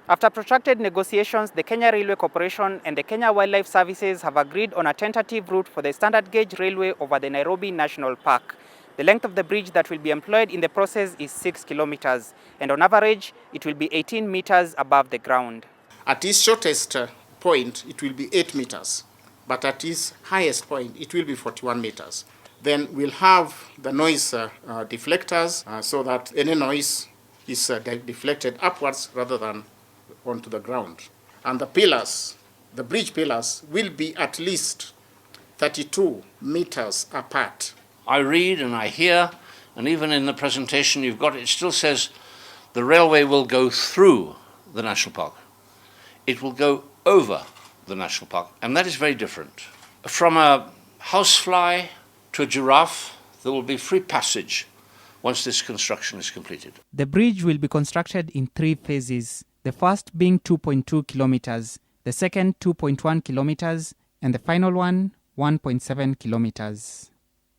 After protracted negotiations, the Kenya Railway Corporation and the Kenya Wildlife Services have agreed on a tentative route for the standard gauge railway over the Nairobi National Park. The length of the bridge that will be employed in the process is 6 kilometers, and on average, it will be 18 meters above the ground. At its shortest point, it will be 8 meters, but at its highest point, it will be 41 meters. Then we'll have the noise deflectors so that any noise is deflected upwards rather than onto the ground. And the pillars, the bridge pillars, will be at least 32 meters apart. I read and I hear, and even in the presentation you've got, it still says the railway will go through the national park. It will go over the national park, and that is very different. From a housefly to a giraffe, there will be free passage once this construction is completed. The bridge will be constructed in 3 phases, the first being 2.2 kilometers, the second 2.1 kilometers, and the final one 1.7 kilometers.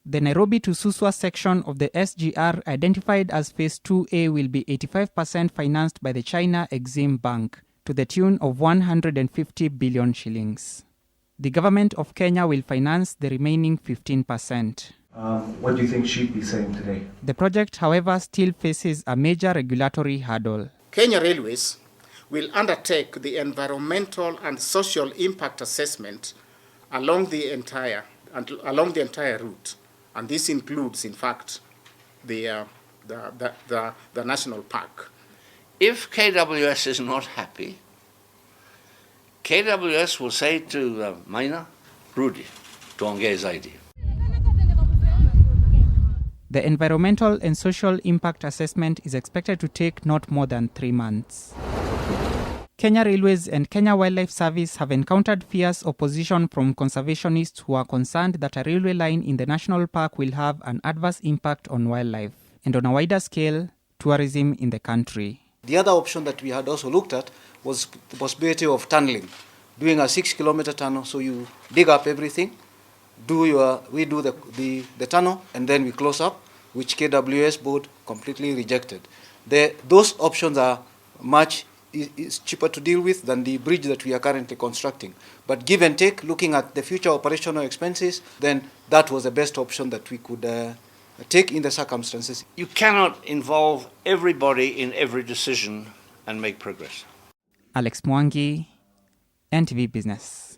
The Nairobi to Suswa section of the SGR, identified as Phase 2A, will be 85% financed by the China Exim Bank to the tune of 150 billion shillings. The government of Kenya will finance the remaining 15%. What do you think she'd be saying today? The project, however, still faces a major regulatory hurdle. Kenya Railways will undertake the environmental and social impact assessment along the entire route, and this includes, in fact, the national park. If KWS is not happy, KWS will say to Maina, Rudi, tuongee zaidi. The environmental and social impact assessment is expected to take not more than 3 months. Kenya Railways and Kenya Wildlife Service have encountered fierce opposition from conservationists who are concerned that a railway line in the national park will have an adverse impact on wildlife and, on a wider scale, tourism in the country. The other option that we had also looked at was the possibility of tunneling, doing a 6-kilometer tunnel. So you dig up everything, we do the tunnel, and then we close up, which KWS board completely rejected. Those options are much cheaper to deal with than the bridge that we are currently constructing. But give and take, looking at the future operational expenses, then that was the best option that we could take in the circumstances. You cannot involve everybody in every decision and make progress. Alex Mwangi, NTV Business.